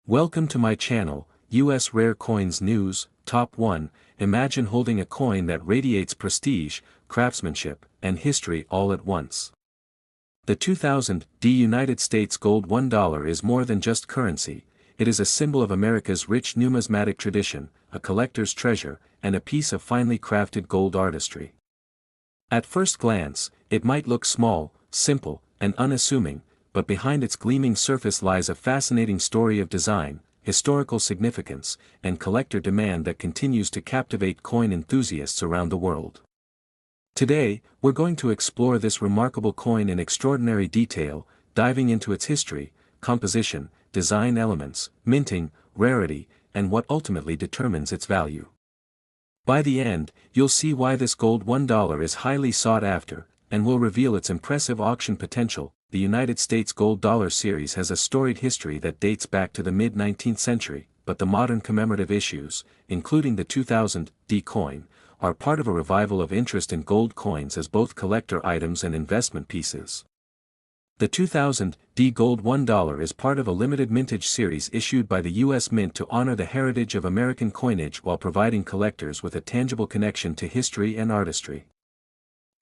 Welcome to my channel, US Rare Coins News. Top 1. Imagine holding a coin that radiates prestige, craftsmanship, and history all at once. The 2000 United States Gold $1 is more than just currency, it is a symbol of America's rich numismatic tradition, a collector's treasure, and a piece of finely crafted gold artistry. At first glance, it might look small, simple, and unassuming, but behind its gleaming surface lies a fascinating story of design, historical significance, and collector demand that continues to captivate coin enthusiasts around the world. Today, we're going to explore this remarkable coin in extraordinary detail, diving into its history, composition, design elements, minting, rarity, and what ultimately determines its value. By the end, you'll see why this gold $1 is highly sought after, and will reveal its impressive auction potential. The United States Gold Dollar series has a storied history that dates back to the mid-19th century, but the modern commemorative issues, including the 2000 coin, are part of a revival of interest in gold coins as both collector items and investment pieces. The 2000 Gold $1 is part of a limited mintage series issued by the U.S. Mint to honor the heritage of American coinage while providing collectors with a tangible connection to history and artistry.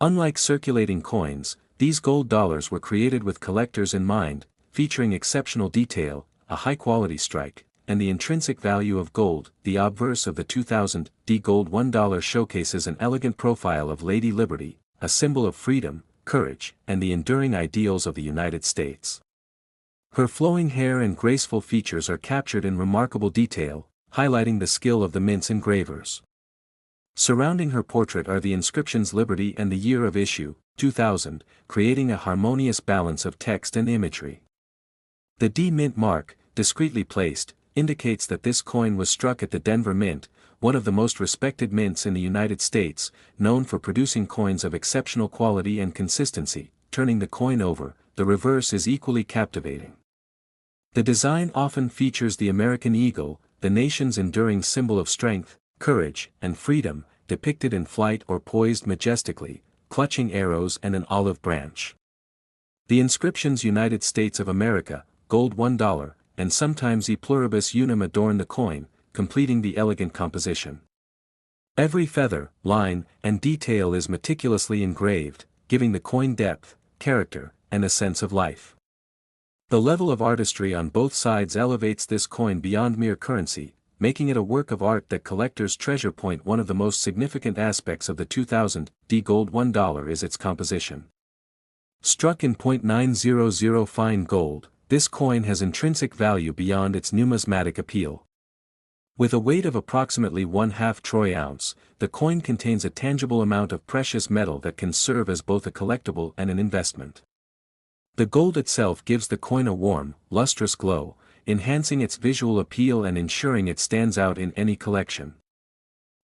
Unlike circulating coins, these gold dollars were created with collectors in mind, featuring exceptional detail, a high-quality strike, and the intrinsic value of gold. The obverse of the 2000 Gold $1 showcases an elegant profile of Lady Liberty, a symbol of freedom, courage, and the enduring ideals of the United States. Her flowing hair and graceful features are captured in remarkable detail, highlighting the skill of the mint's engravers. Surrounding her portrait are the inscriptions Liberty and the year of issue, 2000, creating a harmonious balance of text and imagery. The D Mint mark, discreetly placed, indicates that this coin was struck at the Denver Mint, one of the most respected mints in the United States, known for producing coins of exceptional quality and consistency. Turning the coin over, the reverse is equally captivating. The design often features the American eagle, the nation's enduring symbol of strength, courage, and freedom, depicted in flight or poised majestically, clutching arrows and an olive branch. The inscriptions United States of America, Gold $1, and sometimes E Pluribus Unum adorn the coin, completing the elegant composition. Every feather, line, and detail is meticulously engraved, giving the coin depth, character, and a sense of life. The level of artistry on both sides elevates this coin beyond mere currency, making it a work of art that collectors treasure. One of the most significant aspects of the 2000 Gold $1 is its composition. Struck in .900 fine gold, this coin has intrinsic value beyond its numismatic appeal. With a weight of approximately 1/2 troy ounce, the coin contains a tangible amount of precious metal that can serve as both a collectible and an investment. The gold itself gives the coin a warm, lustrous glow, enhancing its visual appeal and ensuring it stands out in any collection.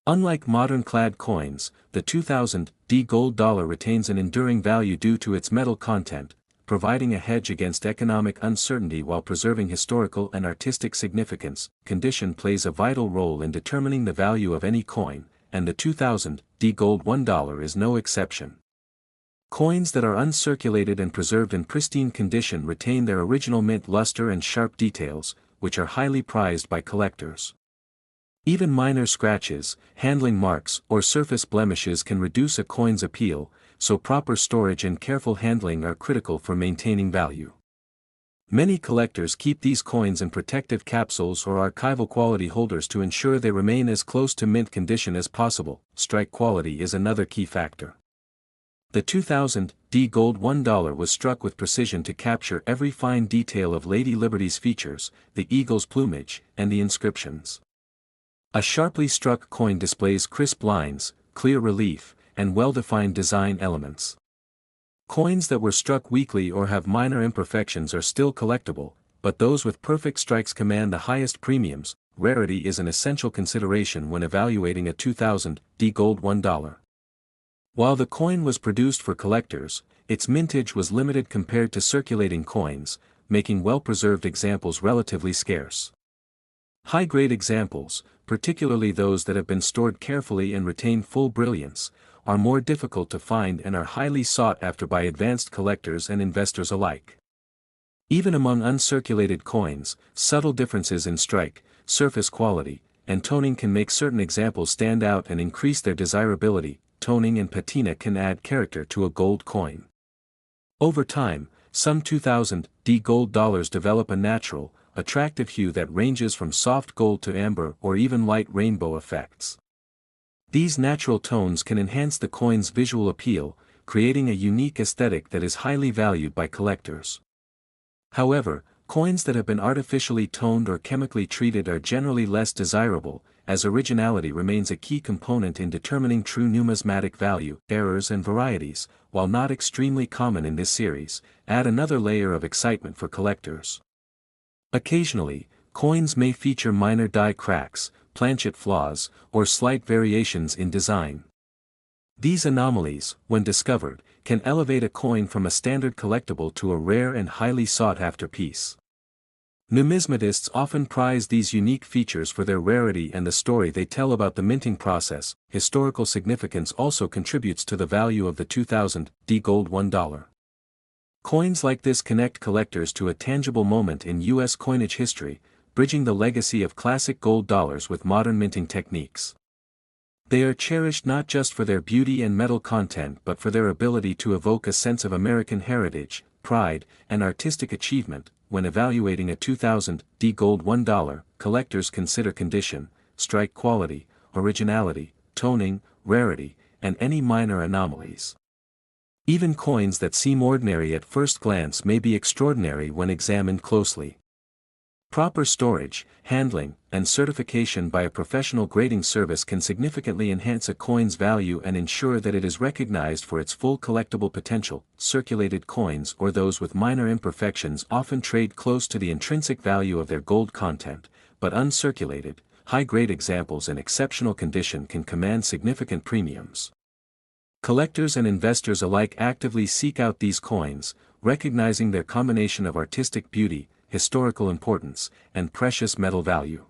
Unlike modern clad coins, the 2000 Gold dollar retains an enduring value due to its metal content, providing a hedge against economic uncertainty while preserving historical and artistic significance. Condition plays a vital role in determining the value of any coin, and the 2000 Gold $1 is no exception. Coins that are uncirculated and preserved in pristine condition retain their original mint luster and sharp details, which are highly prized by collectors. Even minor scratches, handling marks, or surface blemishes can reduce a coin's appeal, so proper storage and careful handling are critical for maintaining value. Many collectors keep these coins in protective capsules or archival quality holders to ensure they remain as close to mint condition as possible. Strike quality is another key factor. The 2000 Gold $1 was struck with precision to capture every fine detail of Lady Liberty's features, the eagle's plumage, and the inscriptions. A sharply struck coin displays crisp lines, clear relief, and well-defined design elements. Coins that were struck weakly or have minor imperfections are still collectible, but those with perfect strikes command the highest premiums. Rarity is an essential consideration when evaluating a 2000 Gold $1. While the coin was produced for collectors, its mintage was limited compared to circulating coins, making well-preserved examples relatively scarce. High-grade examples, particularly those that have been stored carefully and retain full brilliance, are more difficult to find and are highly sought after by advanced collectors and investors alike. Even among uncirculated coins, subtle differences in strike, surface quality, and toning can make certain examples stand out and increase their desirability. Toning and patina can add character to a gold coin. Over time, some 2000 gold dollars develop a natural, attractive hue that ranges from soft gold to amber or even light rainbow effects. These natural tones can enhance the coin's visual appeal, creating a unique aesthetic that is highly valued by collectors. However, coins that have been artificially toned or chemically treated are generally less desirable, as originality remains a key component in determining true numismatic value. Errors and varieties, while not extremely common in this series, add another layer of excitement for collectors. Occasionally, coins may feature minor die cracks, planchet flaws, or slight variations in design. These anomalies, when discovered, can elevate a coin from a standard collectible to a rare and highly sought-after piece. Numismatists often prize these unique features for their rarity and the story they tell about the minting process. Historical significance also contributes to the value of the 2000 gold $1. Coins like this connect collectors to a tangible moment in U.S. coinage history, bridging the legacy of classic gold dollars with modern minting techniques. They are cherished not just for their beauty and metal content but for their ability to evoke a sense of American heritage, pride, and artistic achievement. When evaluating a 2000 gold $1, collectors consider condition, strike quality, originality, toning, rarity, and any minor anomalies. Even coins that seem ordinary at first glance may be extraordinary when examined closely. Proper storage, handling, and certification by a professional grading service can significantly enhance a coin's value and ensure that it is recognized for its full collectible potential. Circulated coins or those with minor imperfections often trade close to the intrinsic value of their gold content, but uncirculated, high-grade examples in exceptional condition can command significant premiums. Collectors and investors alike actively seek out these coins, recognizing their combination of artistic beauty, historical importance, and precious metal value.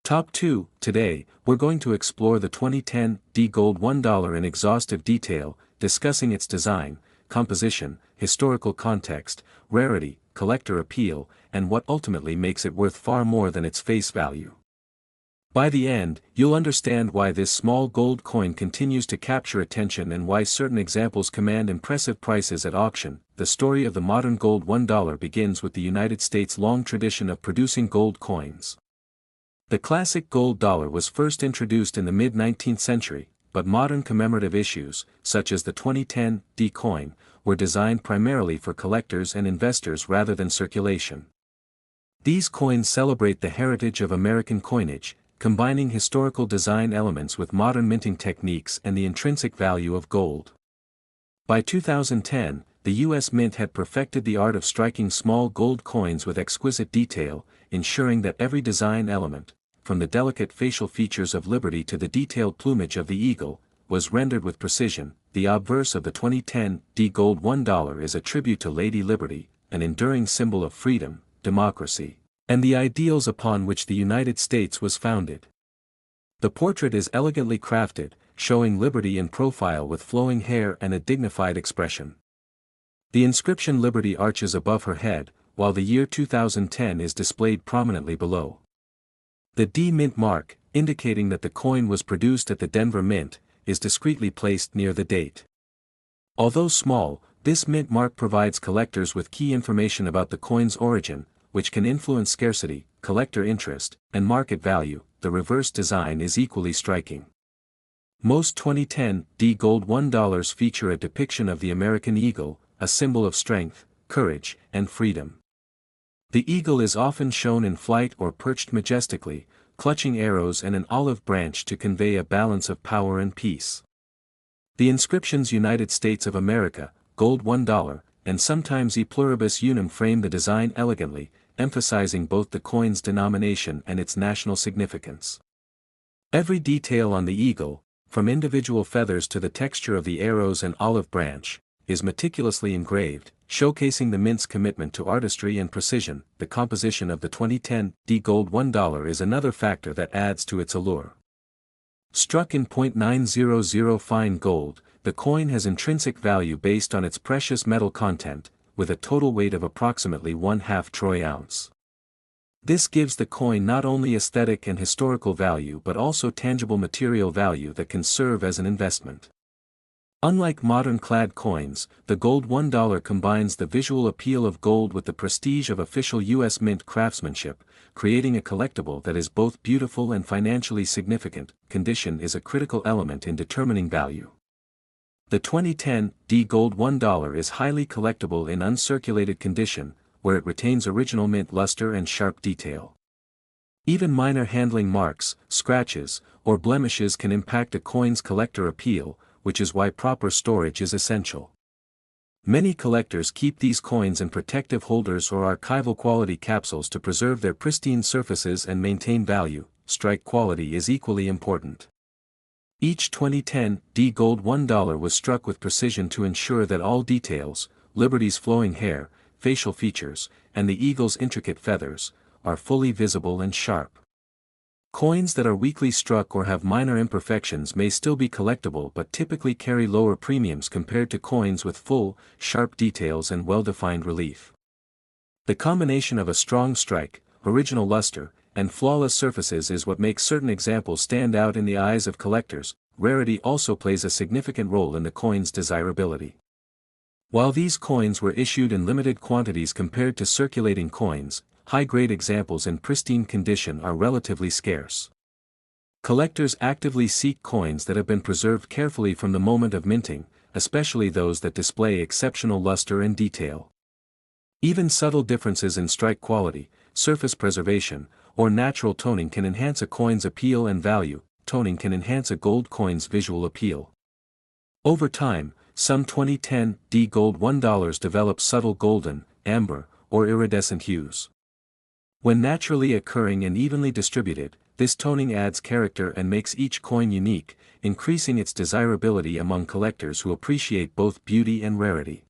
Top 2. Today, we're going to explore the 2010 gold $1 in exhaustive detail, discussing its design, composition, historical context, rarity, collector appeal, and what ultimately makes it worth far more than its face value. By the end, you'll understand why this small gold coin continues to capture attention and why certain examples command impressive prices at auction. The story of the modern gold $1 begins with the United States' long tradition of producing gold coins. The classic gold dollar was first introduced in the mid-19th century, but modern commemorative issues, such as the 2010 coin, were designed primarily for collectors and investors rather than circulation. These coins celebrate the heritage of American coinage, combining historical design elements with modern minting techniques and the intrinsic value of gold. By 2010, the U.S. Mint had perfected the art of striking small gold coins with exquisite detail, ensuring that every design element, from the delicate facial features of Liberty to the detailed plumage of the eagle, was rendered with precision. The obverse of the 2010 gold $1 is a tribute to Lady Liberty, an enduring symbol of freedom, democracy, and the ideals upon which the United States was founded. The portrait is elegantly crafted, showing Liberty in profile with flowing hair and a dignified expression. The inscription Liberty arches above her head, while the year 2010 is displayed prominently below. The D Mint mark, indicating that the coin was produced at the Denver Mint, is discreetly placed near the date. Although small, this mint mark provides collectors with key information about the coin's origin, which can influence scarcity, collector interest, and market value. The reverse design is equally striking. Most 2010 gold $1 feature a depiction of the American eagle, a symbol of strength, courage, and freedom. The eagle is often shown in flight or perched majestically, clutching arrows and an olive branch to convey a balance of power and peace. The inscriptions United States of America, gold $1, and sometimes E pluribus unum frame the design elegantly, emphasizing both the coin's denomination and its national significance. Every detail on the eagle, from individual feathers to the texture of the arrows and olive branch, is meticulously engraved, showcasing the mint's commitment to artistry and precision. The composition of the 2010 gold $1 is another factor that adds to its allure. Struck in .900 fine gold, the coin has intrinsic value based on its precious metal content, with a total weight of approximately 1/2 troy ounce. This gives the coin not only aesthetic and historical value but also tangible material value that can serve as an investment. Unlike modern clad coins, the gold $1 combines the visual appeal of gold with the prestige of official U.S. Mint craftsmanship, creating a collectible that is both beautiful and financially significant. Condition is a critical element in determining value. The 2010 D gold $1 is highly collectible in uncirculated condition, where it retains original mint luster and sharp detail. Even minor handling marks, scratches, or blemishes can impact a coin's collector appeal, which is why proper storage is essential. Many collectors keep these coins in protective holders or archival quality capsules to preserve their pristine surfaces and maintain value. Strike quality is equally important. Each 2010 D gold $1 was struck with precision to ensure that all details, Liberty's flowing hair, facial features, and the eagle's intricate feathers, are fully visible and sharp. Coins that are weakly struck or have minor imperfections may still be collectible but typically carry lower premiums compared to coins with full, sharp details and well-defined relief. The combination of a strong strike, original luster, and flawless surfaces is what makes certain examples stand out in the eyes of collectors. Rarity also plays a significant role in the coin's desirability. While these coins were issued in limited quantities compared to circulating coins, high-grade examples in pristine condition are relatively scarce. Collectors actively seek coins that have been preserved carefully from the moment of minting, especially those that display exceptional luster and detail. Even subtle differences in strike quality, surface preservation, or natural toning can enhance a coin's appeal and value. Toning can enhance a gold coin's visual appeal. Over time, some 2010 D gold $1 develop subtle golden, amber, or iridescent hues. When naturally occurring and evenly distributed, this toning adds character and makes each coin unique, increasing its desirability among collectors who appreciate both beauty and rarity.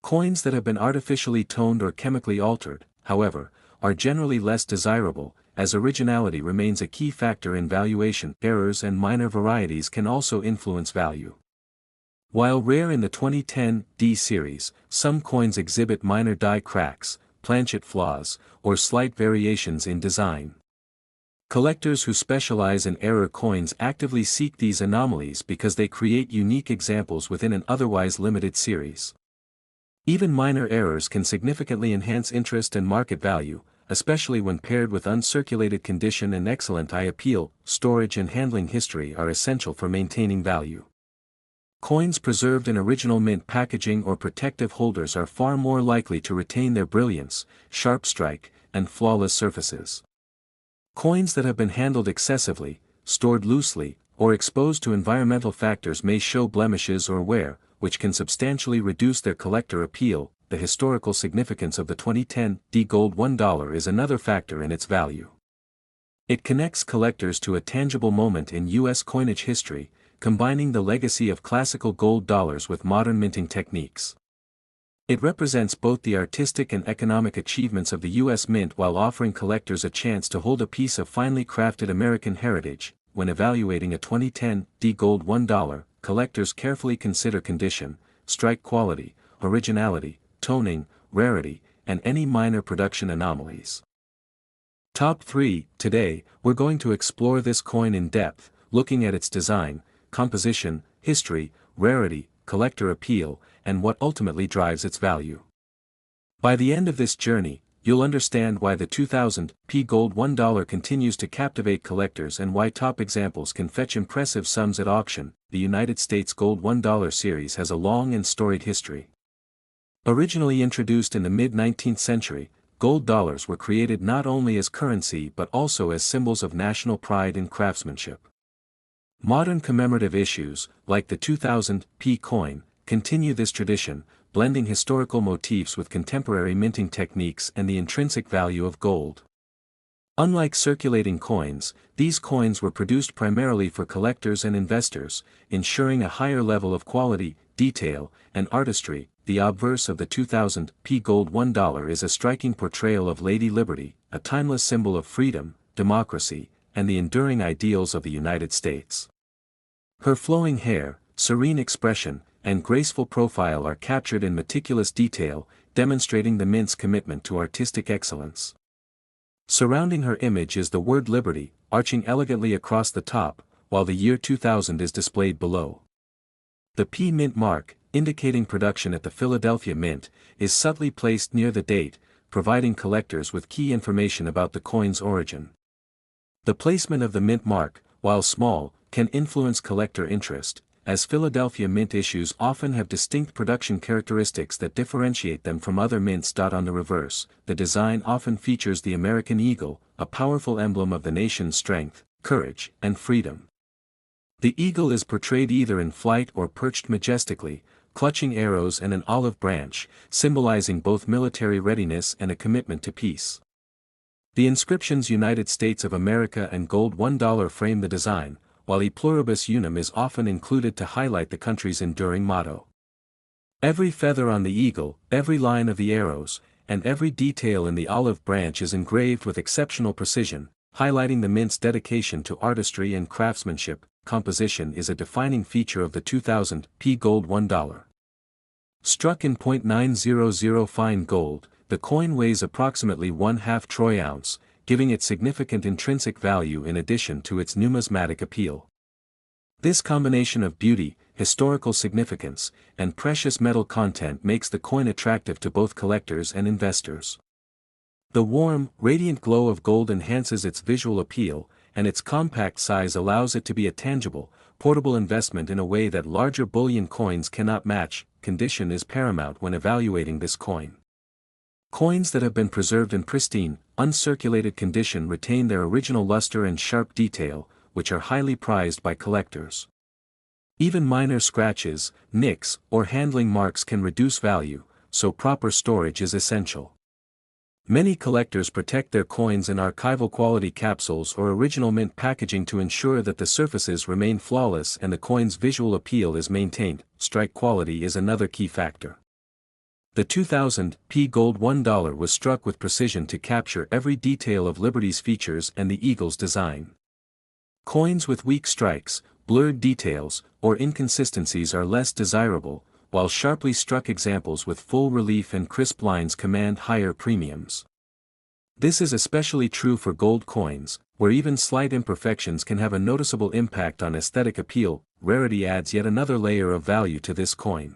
Coins that have been artificially toned or chemically altered, however, are generally less desirable, as originality remains a key factor in valuation. Errors and minor varieties can also influence value. While rare in the 2010 D series, some coins exhibit minor die cracks, planchet flaws, or slight variations in design. Collectors who specialize in error coins actively seek these anomalies because they create unique examples within an otherwise limited series. Even minor errors can significantly enhance interest and market value, especially when paired with uncirculated condition and excellent eye appeal. Storage and handling history are essential for maintaining value. Coins preserved in original mint packaging or protective holders are far more likely to retain their brilliance, sharp strike, and flawless surfaces. Coins that have been handled excessively, stored loosely, or exposed to environmental factors may show blemishes or wear, which can substantially reduce their collector appeal. The historical significance of the 2010 D gold $1 is another factor in its value. It connects collectors to a tangible moment in U.S. coinage history, combining the legacy of classical gold dollars with modern minting techniques. It represents both the artistic and economic achievements of the U.S. Mint while offering collectors a chance to hold a piece of finely crafted American heritage. When evaluating a 2010 D gold $1, collectors carefully consider condition, strike quality, originality, toning, rarity, and any minor production anomalies. Top 3. Today, we're going to explore this coin in depth, looking at its design, composition, history, rarity, collector appeal, and what ultimately drives its value. By the end of this journey, you'll understand why the 2000 P gold $1 continues to captivate collectors and why top examples can fetch impressive sums at auction. The United States gold $1 series has a long and storied history. Originally introduced in the mid-19th century, gold dollars were created not only as currency but also as symbols of national pride and craftsmanship. Modern commemorative issues, like the 2000 P coin, continue this tradition, blending historical motifs with contemporary minting techniques and the intrinsic value of gold. Unlike circulating coins, these coins were produced primarily for collectors and investors, ensuring a higher level of quality, detail, and artistry. The obverse of the 2000 P gold $1 is a striking portrayal of Lady Liberty, a timeless symbol of freedom, democracy, and the enduring ideals of the United States. Her flowing hair, serene expression, and graceful profile are captured in meticulous detail, demonstrating the mint's commitment to artistic excellence. Surrounding her image is the word Liberty, arching elegantly across the top, while the year 2000 is displayed below. The P Mint mark, indicating production at the Philadelphia Mint, is subtly placed near the date, providing collectors with key information about the coin's origin. The placement of the mint mark, while small, can influence collector interest, as Philadelphia Mint issues often have distinct production characteristics that differentiate them from other mints. On the reverse, the design often features the American eagle, a powerful emblem of the nation's strength, courage, and freedom. The eagle is portrayed either in flight or perched majestically, clutching arrows and an olive branch, symbolizing both military readiness and a commitment to peace. The inscriptions United States of America and gold $1 frame the design, while E Pluribus Unum is often included to highlight the country's enduring motto. Every feather on the eagle, every line of the arrows, and every detail in the olive branch is engraved with exceptional precision, highlighting the mint's dedication to artistry and craftsmanship. Composition is a defining feature of the 2000 P gold $1. Struck in .900 fine gold, the coin weighs approximately 1/2 troy ounce, giving it significant intrinsic value in addition to its numismatic appeal. This combination of beauty, historical significance, and precious metal content makes the coin attractive to both collectors and investors. The warm, radiant glow of gold enhances its visual appeal, and its compact size allows it to be a tangible, portable investment in a way that larger bullion coins cannot match. Condition is paramount when evaluating this coin. Coins that have been preserved in pristine, uncirculated condition retain their original luster and sharp detail, which are highly prized by collectors. Even minor scratches, nicks, or handling marks can reduce value, so proper storage is essential. Many collectors protect their coins in archival quality capsules or original mint packaging to ensure that the surfaces remain flawless and the coin's visual appeal is maintained. Strike quality is another key factor. The 2000 P gold $1 was struck with precision to capture every detail of Liberty's features and the eagle's design. Coins with weak strikes, blurred details, or inconsistencies are less desirable, while sharply struck examples with full relief and crisp lines command higher premiums. This is especially true for gold coins, where even slight imperfections can have a noticeable impact on aesthetic appeal. Rarity adds yet another layer of value to this coin.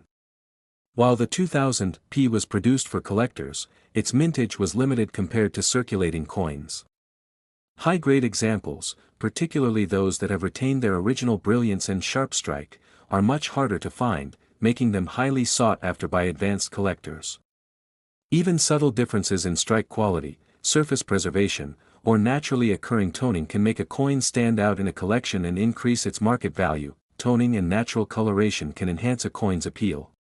While the 2000 P was produced for collectors, its mintage was limited compared to circulating coins. High-grade examples, particularly those that have retained their original brilliance and sharp strike, are much harder to find, making them highly sought after by advanced collectors. Even subtle differences in strike quality, surface preservation, or naturally occurring toning can make a coin stand out in a collection and increase its market value. Toning and natural coloration can enhance a coin's appeal.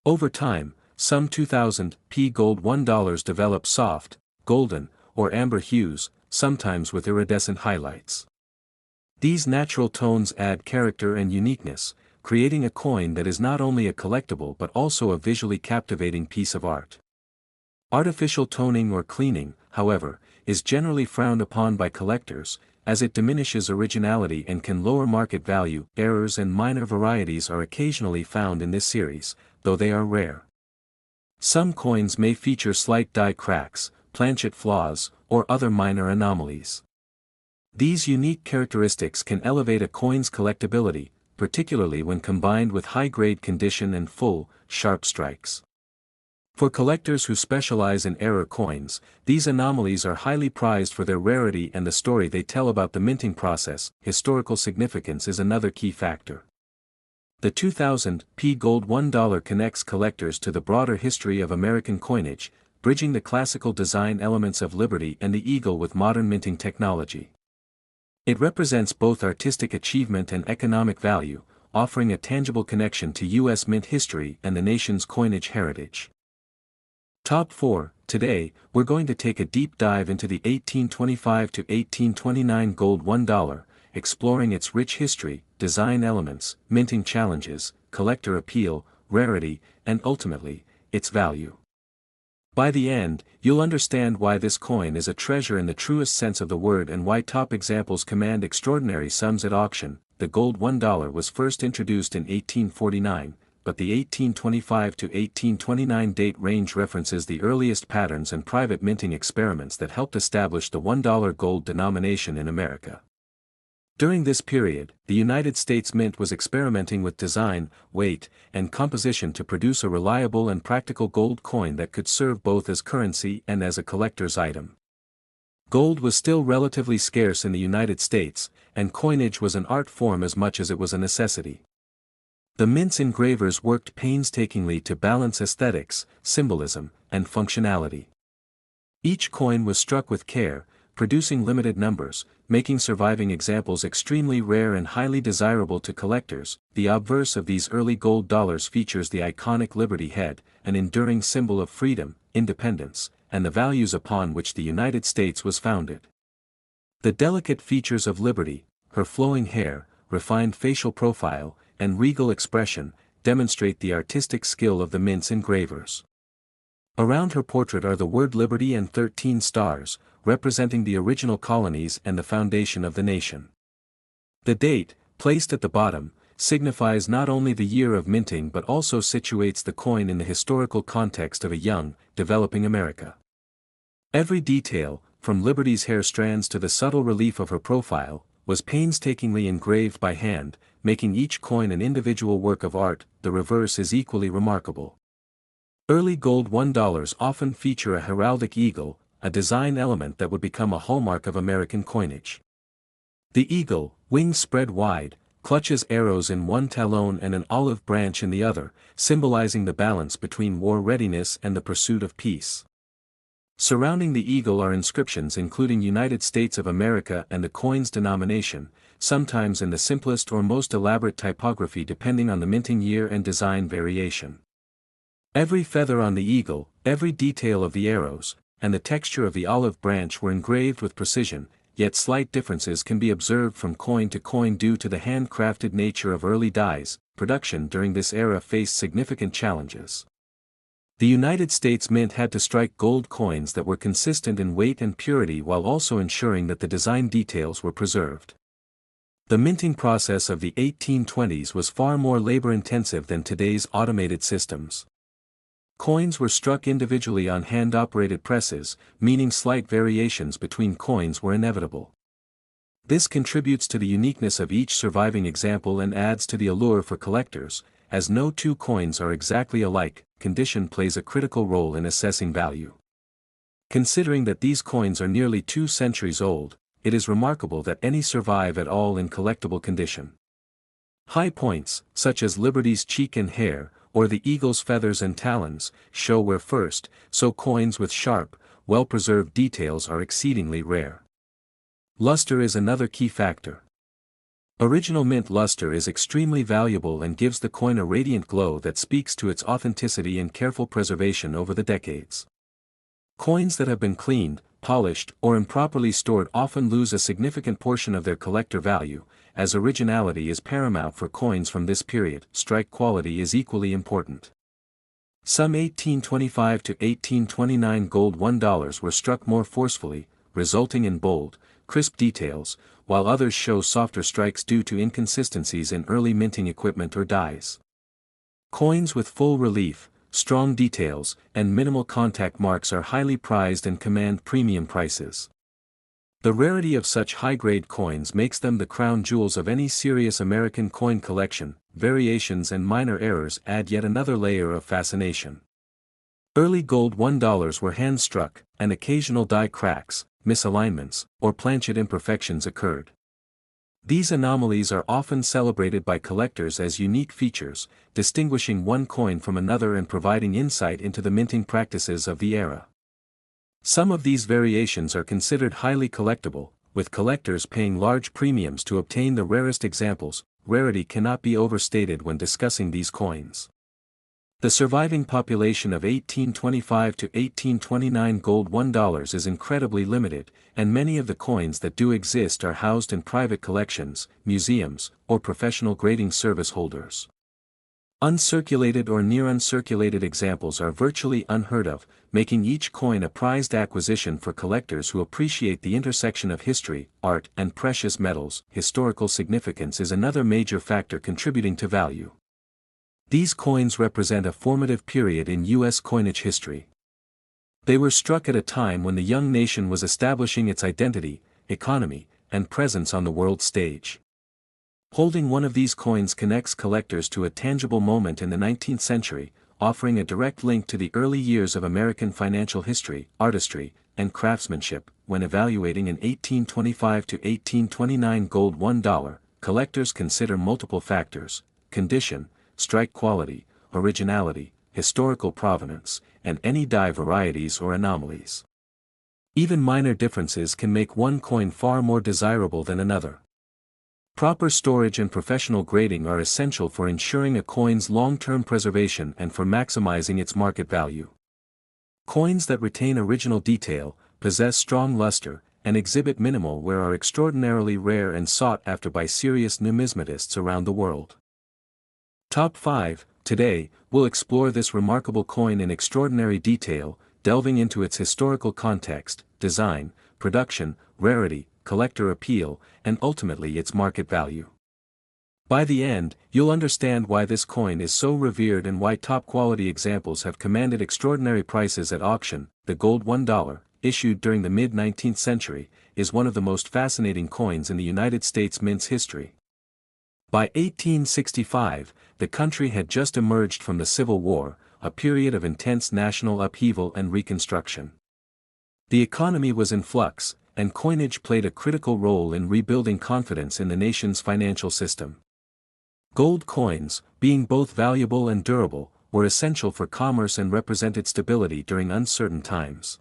Over time, some 2000 P gold $1 develop soft, golden, or amber hues, sometimes with iridescent highlights. These natural tones add character and uniqueness, creating a coin that is not only a collectible but also a visually captivating piece of art. Artificial toning or cleaning, however, is generally frowned upon by collectors, as it diminishes originality and can lower market value. Errors and minor varieties are occasionally found in this series, though they are rare. Some coins may feature slight die cracks, planchet flaws, or other minor anomalies. These unique characteristics can elevate a coin's collectability, particularly when combined with high-grade condition and full, sharp strikes. For collectors who specialize in error coins, these anomalies are highly prized for their rarity and the story they tell about the minting process. Historical significance is another key factor. The 2000 P gold $1 connects collectors to the broader history of American coinage, bridging the classical design elements of Liberty and the eagle with modern minting technology. It represents both artistic achievement and economic value, offering a tangible connection to U.S. mint history and the nation's coinage heritage. Top 4. Today, we're going to take a deep dive into the 1825 to 1829 gold $1, exploring its rich history, design elements, minting challenges, collector appeal, rarity, and ultimately, its value. By the end, you'll understand why this coin is a treasure in the truest sense of the word and why top examples command extraordinary sums at auction. The gold $1 was first introduced in 1849, but the 1825 to 1829 date range references the earliest patterns and private minting experiments that helped establish the $1 gold denomination in America. During this period, the United States Mint was experimenting with design, weight, and composition to produce a reliable and practical gold coin that could serve both as currency and as a collector's item. Gold was still relatively scarce in the United States, and coinage was an art form as much as it was a necessity. The mint's engravers worked painstakingly to balance aesthetics, symbolism, and functionality. Each coin was struck with care, producing limited numbers, making surviving examples extremely rare and highly desirable to collectors. The obverse of these early gold dollars features the iconic Liberty head, an enduring symbol of freedom, independence, and the values upon which the United States was founded. The delicate features of Liberty, her flowing hair, refined facial profile, and regal expression, demonstrate the artistic skill of the mint's engravers. Around her portrait are the word Liberty and 13 stars, representing the original colonies and the foundation of the nation. The date, placed at the bottom, signifies not only the year of minting but also situates the coin in the historical context of a young, developing America. Every detail, from Liberty's hair strands to the subtle relief of her profile, was painstakingly engraved by hand, making each coin an individual work of art. The reverse is equally remarkable. Early gold $1 often feature a heraldic eagle, a design element that would become a hallmark of American coinage. The eagle, wings spread wide, clutches arrows in one talon and an olive branch in the other, symbolizing the balance between war readiness and the pursuit of peace. Surrounding the eagle are inscriptions including United States of America and the coin's denomination, sometimes in the simplest or most elaborate typography depending on the minting year and design variation. Every feather on the eagle, every detail of the arrows, and the texture of the olive branch were engraved with precision, yet slight differences can be observed from coin to coin due to the handcrafted nature of early dies. Production during this era faced significant challenges. The United States Mint had to strike gold coins that were consistent in weight and purity while also ensuring that the design details were preserved. The minting process of the 1820s was far more labor-intensive than today's automated systems. Coins were struck individually on hand-operated presses, meaning slight variations between coins were inevitable. This contributes to the uniqueness of each surviving example and adds to the allure for collectors, as no two coins are exactly alike. Condition plays a critical role in assessing value. Considering that these coins are nearly 2 centuries old, it is remarkable that any survive at all in collectible condition. High points, such as Liberty's cheek and hair, or the eagle's feathers and talons, show where first, so coins with sharp, well-preserved details are exceedingly rare. Luster is another key factor. Original mint luster is extremely valuable and gives the coin a radiant glow that speaks to its authenticity and careful preservation over the decades. Coins that have been cleaned, polished, or improperly stored often lose a significant portion of their collector value, as originality is paramount for coins from this period. Strike quality is equally important. Some 1825 to 1829 gold $1 were struck more forcefully, resulting in bold, crisp details, while others show softer strikes due to inconsistencies in early minting equipment or dies. Coins with full relief, strong details, and minimal contact marks are highly prized and command premium prices. The rarity of such high-grade coins makes them the crown jewels of any serious American coin collection. Variations and minor errors add yet another layer of fascination. Early gold $1 were hand-struck, and occasional die cracks, misalignments, or planchet imperfections occurred. These anomalies are often celebrated by collectors as unique features, distinguishing one coin from another and providing insight into the minting practices of the era. Some of these variations are considered highly collectible, with collectors paying large premiums to obtain the rarest examples. Rarity cannot be overstated when discussing these coins. The surviving population of 1825 to 1829 gold $1 is incredibly limited, and many of the coins that do exist are housed in private collections, museums, or professional grading service holders. Uncirculated or near-uncirculated examples are virtually unheard of, making each coin a prized acquisition for collectors who appreciate the intersection of history, art, and precious metals. Historical significance is another major factor contributing to value. These coins represent a formative period in U.S. coinage history. They were struck at a time when the young nation was establishing its identity, economy, and presence on the world stage. Holding one of these coins connects collectors to a tangible moment in the 19th century, offering a direct link to the early years of American financial history, artistry, and craftsmanship. When evaluating an 1825 to 1829 gold $1, collectors consider multiple factors: condition, strike quality, originality, historical provenance, and any die varieties or anomalies. Even minor differences can make one coin far more desirable than another. Proper storage and professional grading are essential for ensuring a coin's long-term preservation and for maximizing its market value. Coins that retain original detail, possess strong luster, and exhibit minimal wear are extraordinarily rare and sought after by serious numismatists around the world. Top 5. Today, we'll explore this remarkable coin in extraordinary detail, delving into its historical context, design, production, rarity, collector appeal, and ultimately its market value. By the end, you'll understand why this coin is so revered and why top-quality examples have commanded extraordinary prices at auction. The gold $1, issued during the mid-19th century, is one of the most fascinating coins in the United States mint's history. By 1865, the country had just emerged from the Civil War, a period of intense national upheaval and reconstruction. The economy was in flux, and coinage played a critical role in rebuilding confidence in the nation's financial system. Gold coins, being both valuable and durable, were essential for commerce and represented stability during uncertain times.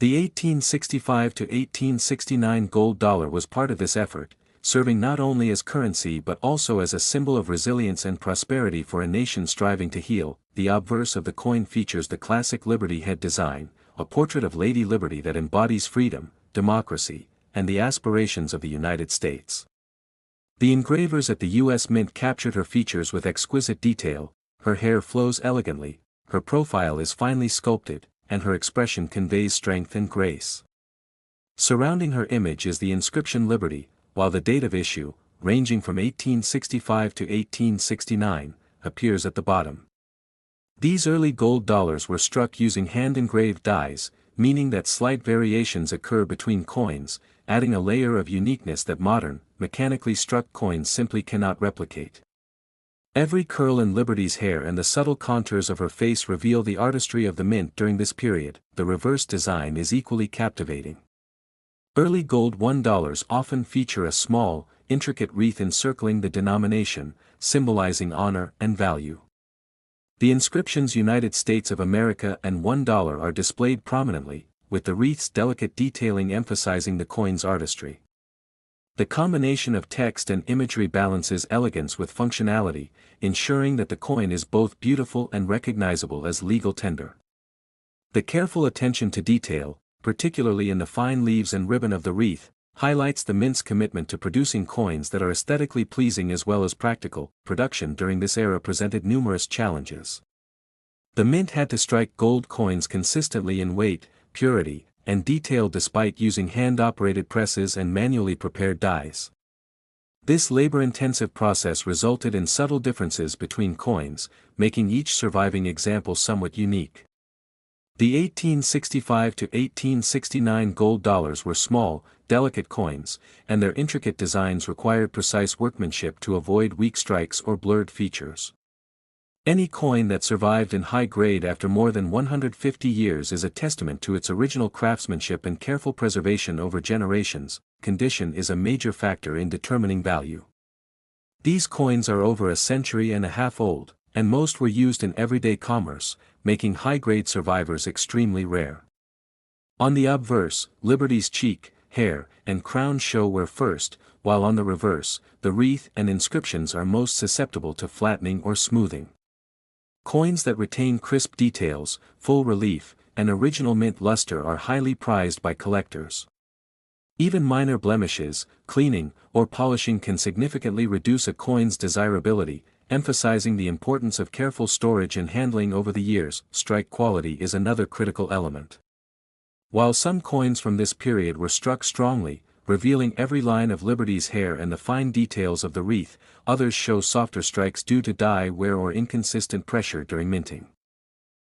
The 1865 to 1869 gold dollar was part of this effort, serving not only as currency but also as a symbol of resilience and prosperity for a nation striving to heal. The obverse of the coin features the classic Liberty head design, a portrait of Lady Liberty that embodies freedom, democracy, and the aspirations of the United States. The engravers at the U.S. Mint captured her features with exquisite detail. Her hair flows elegantly, her profile is finely sculpted, and her expression conveys strength and grace. Surrounding her image is the inscription Liberty, while the date of issue, ranging from 1865 to 1869, appears at the bottom. These early gold dollars were struck using hand-engraved dies, meaning that slight variations occur between coins, adding a layer of uniqueness that modern, mechanically struck coins simply cannot replicate. Every curl in Liberty's hair and the subtle contours of her face reveal the artistry of the mint during this period. The reverse design is equally captivating. Early gold $1 often feature a small, intricate wreath encircling the denomination, symbolizing honor and value. The inscriptions United States of America and $1 are displayed prominently, with the wreath's delicate detailing emphasizing the coin's artistry. The combination of text and imagery balances elegance with functionality, ensuring that the coin is both beautiful and recognizable as legal tender. The careful attention to detail, particularly in the fine leaves and ribbon of the wreath, highlights the mint's commitment to producing coins that are aesthetically pleasing as well as practical. Production during this era presented numerous challenges. The mint had to strike gold coins consistently in weight, purity, and detail despite using hand-operated presses and manually prepared dies. This labor-intensive process resulted in subtle differences between coins, making each surviving example somewhat unique. The 1865 to 1869 gold dollars were small, delicate coins, and their intricate designs required precise workmanship to avoid weak strikes or blurred features. Any coin that survived in high grade after more than 150 years is a testament to its original craftsmanship and careful preservation over generations. Condition is a major factor in determining value. These coins are over a century and a half old, and most were used in everyday commerce, making high-grade survivors extremely rare. On the obverse, Liberty's cheek, hair, and crown show wear first, while on the reverse, the wreath and inscriptions are most susceptible to flattening or smoothing. Coins that retain crisp details, full relief, and original mint luster are highly prized by collectors. Even minor blemishes, cleaning, or polishing can significantly reduce a coin's desirability, emphasizing the importance of careful storage and handling over the years. Strike quality is another critical element. While some coins from this period were struck strongly, revealing every line of Liberty's hair and the fine details of the wreath. Others show softer strikes due to dye wear or inconsistent pressure during minting.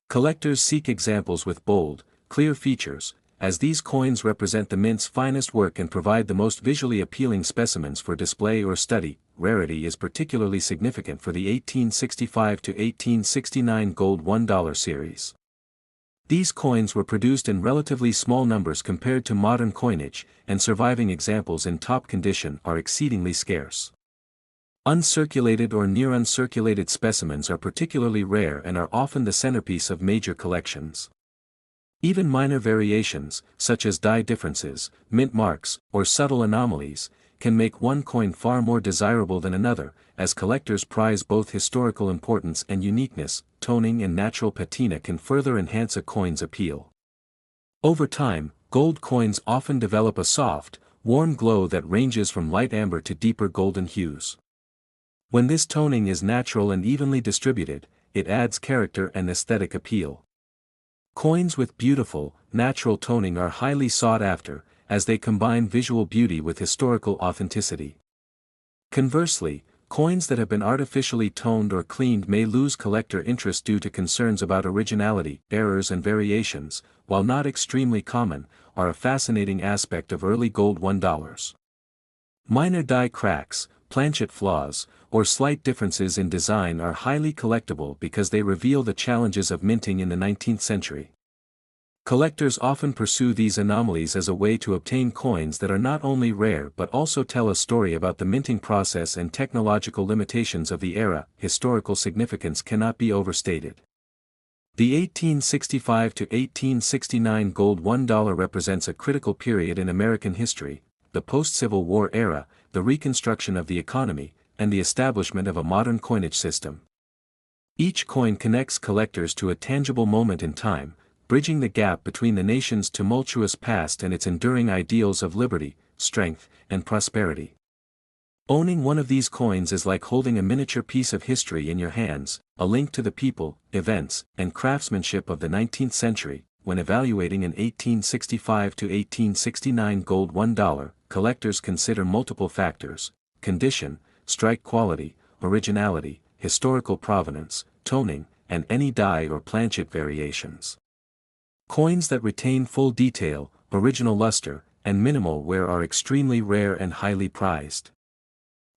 Collectors seek examples with bold, clear features, as these coins represent the mint's finest work and provide the most visually appealing specimens for display or study. Rarity is particularly significant for the 1865 to 1869 gold $1 series. These coins were produced in relatively small numbers compared to modern coinage, and surviving examples in top condition are exceedingly scarce. Uncirculated or near-uncirculated specimens are particularly rare and are often the centerpiece of major collections. Even minor variations, such as dye differences, mint marks, or subtle anomalies, can make one coin far more desirable than another, as collectors prize both historical importance and uniqueness. Toning and natural patina can further enhance a coin's appeal. Over time, gold coins often develop a soft, warm glow that ranges from light amber to deeper golden hues. When this toning is natural and evenly distributed, it adds character and aesthetic appeal. Coins with beautiful, natural toning are highly sought after, as they combine visual beauty with historical authenticity. Conversely, coins that have been artificially toned or cleaned may lose collector interest due to concerns about originality. Errors and variations, while not extremely common, are a fascinating aspect of early gold $1. Minor die cracks, planchet flaws, or slight differences in design are highly collectible because they reveal the challenges of minting in the 19th century. Collectors often pursue these anomalies as a way to obtain coins that are not only rare but also tell a story about the minting process and technological limitations of the era. Historical significance cannot be overstated. The 1865 to 1869 gold $1 represents a critical period in American history, the post-Civil War era, the reconstruction of the economy, and the establishment of a modern coinage system. Each coin connects collectors to a tangible moment in time, bridging the gap between the nation's tumultuous past and its enduring ideals of liberty, strength, and prosperity. Owning one of these coins is like holding a miniature piece of history in your hands, a link to the people, events, and craftsmanship of the 19th century. When evaluating an 1865 to 1869 gold $1, collectors consider multiple factors: condition, strike quality, originality, historical provenance, toning, and any die or planchet variations. Coins that retain full detail, original luster, and minimal wear are extremely rare and highly prized.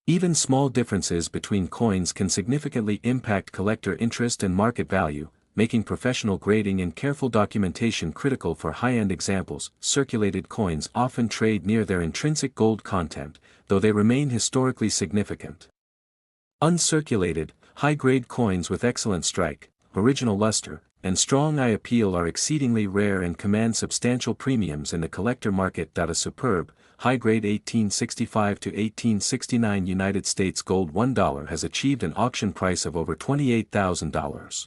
Even small differences between coins can significantly impact collector interest and market value, making professional grading and careful documentation critical for high-end examples. Circulated coins often trade near their intrinsic gold content, though they remain historically significant. Uncirculated, high-grade coins with excellent strike, original luster, and strong eye appeal are exceedingly rare and command substantial premiums in the collector market. A superb, high-grade 1865 to 1869 United States gold $1 has achieved an auction price of over $28,000.